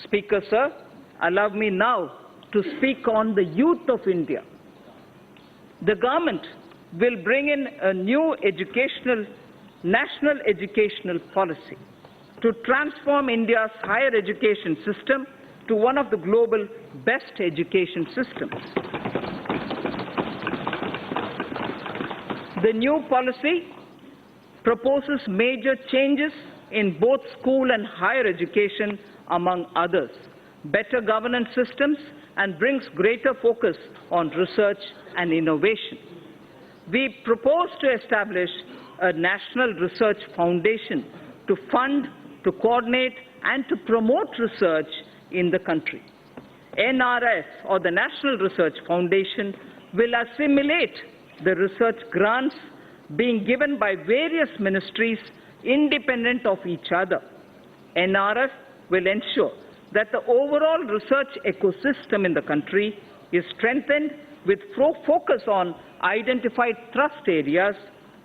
Speaker, sir, allow me now to speak on the youth of India. The government will bring in a new national educational policy to transform India's higher education system to one of the global best education systems. The new policy proposes major changes in both school and higher education, among others, better governance systems, and brings greater focus on research and innovation. We propose to establish a national research foundation to fund, to coordinate, and to promote research in the country. NRF, or the National Research Foundation, will assimilate the research grants being given by various ministries independent of each other. NRF will ensure that the overall research ecosystem in the country is strengthened with focus on identified thrust areas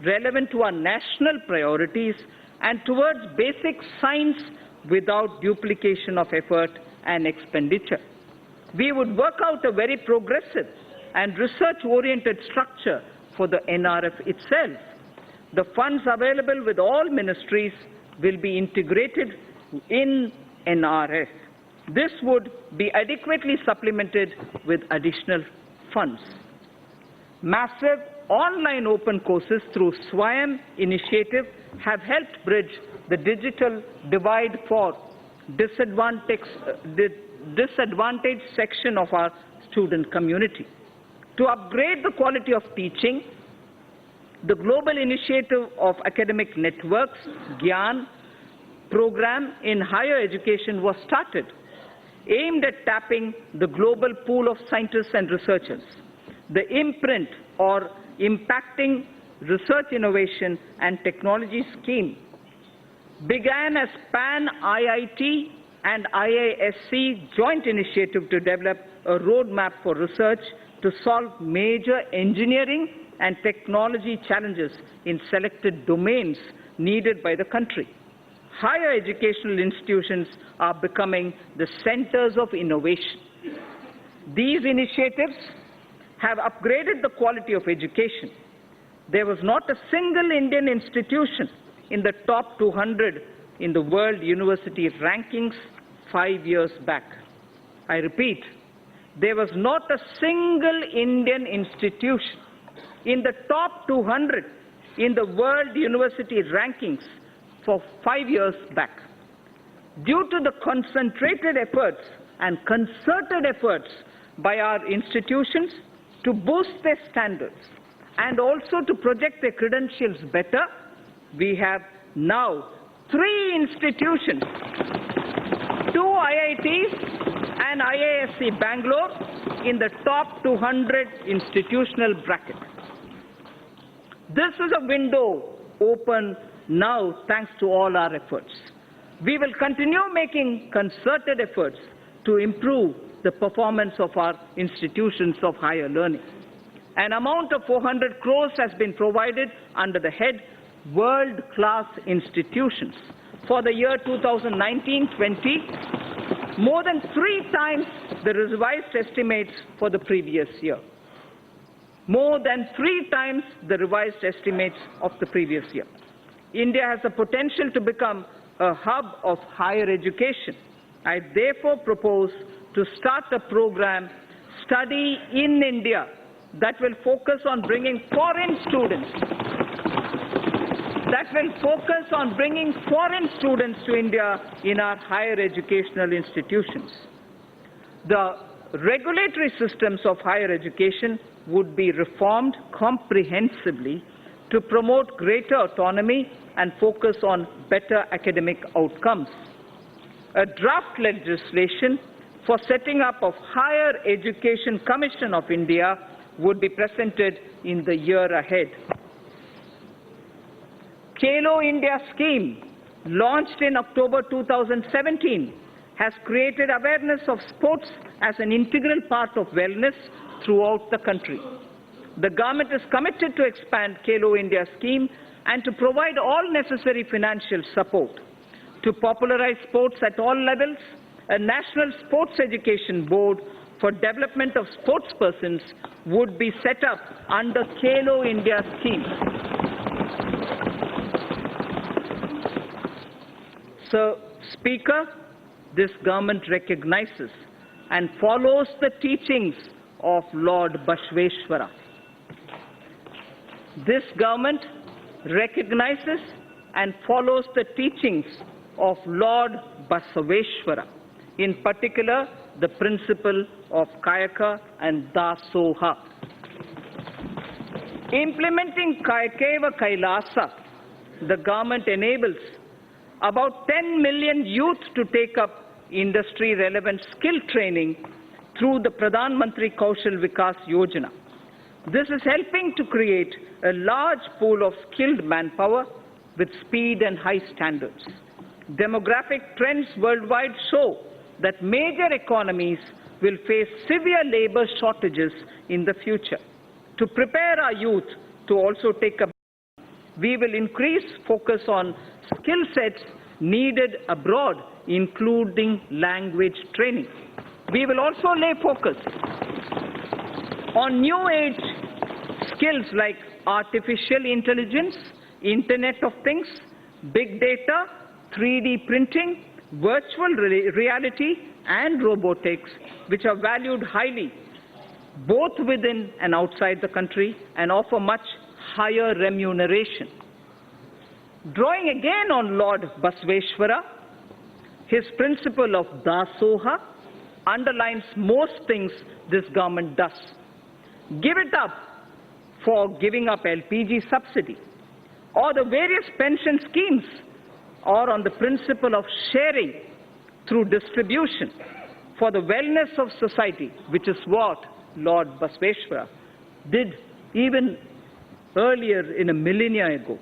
relevant to our national priorities and towards basic science without duplication of effort and expenditure. We would work out a very progressive and research-oriented structure for the NRF itself. The funds available with all ministries will be integrated in NRF. This would be adequately supplemented with additional funds. Massive online open courses through SWAYAM initiative have helped bridge the digital divide for disadvantaged section of our student community. To upgrade the quality of teaching, the Global Initiative of Academic Networks, GYAN, program in higher education was started, aimed at tapping the global pool of scientists and researchers. The imprint or impacting research innovation and technology scheme began as PAN-IIT and IISc joint initiative to develop a roadmap for research to solve major engineering and technology challenges in selected domains needed by the country. Higher educational institutions are becoming the centers of innovation. These initiatives have upgraded the quality of education. There was not a single Indian institution in the top 200 in the World University Rankings 5 years back. I repeat, there was not a single Indian institution in the top 200 in the World University Rankings for 5 years back. Due to the concentrated efforts and concerted efforts by our institutions to boost their standards and also to project their credentials better, we have now 3 institutions, 2 IITs and IISc Bangalore in the top 200 institutional bracket. This is a window open now thanks to all our efforts. We will continue making concerted efforts to improve the performance of our institutions of higher learning. An amount of 400 crores has been provided under the head World-Class Institutions for the year 2019-20, more than 3 times the revised estimates for the previous year. More than 3 times the revised estimates of the previous year. India has the potential to become a hub of higher education. I therefore propose to start a program, Study in India, that will focus on bringing foreign students to India in our higher educational institutions. The regulatory systems of higher education would be reformed comprehensively to promote greater autonomy and focus on better academic outcomes. A draft legislation for setting up of Higher Education Commission of India would be presented in the year ahead. Khelo India scheme, launched in October 2017, has created awareness of sports as an integral part of wellness throughout the country. The government is committed to expand Khelo India scheme and to provide all necessary financial support to popularize sports at all levels A national sports education board for development of sportspersons would be set up under Khelo India scheme. Sir Speaker, this government recognizes and follows the teachings of Lord Basaveshwara. This government recognizes and follows the teachings of Lord Basaveshwara, in particular the principle of Kayaka and Dasoha. Implementing Kayakeva Kailasa, the government enables about 10 million youth to take up industry-relevant skill training through the Pradhan Mantri Kaushal Vikas Yojana. This is helping to create a large pool of skilled manpower with speed and high standards. Demographic trends worldwide show that major economies will face severe labor shortages in the future. To prepare our youth to also take up, we will increase focus on skill sets needed abroad, including language training. We will also lay focus on new age skills like artificial intelligence, Internet of Things, big data, 3D printing, virtual reality and robotics, which are valued highly both within and outside the country and offer much higher remuneration. Drawing again on Lord Basaveshwara, his principle of Dasoha underlines most things this government does. Give it up for giving up LPG subsidy, or the various pension schemes, or on the principle of sharing through distribution for the wellness of society, which is what Lord Basaveshwara did even earlier in a millennia ago.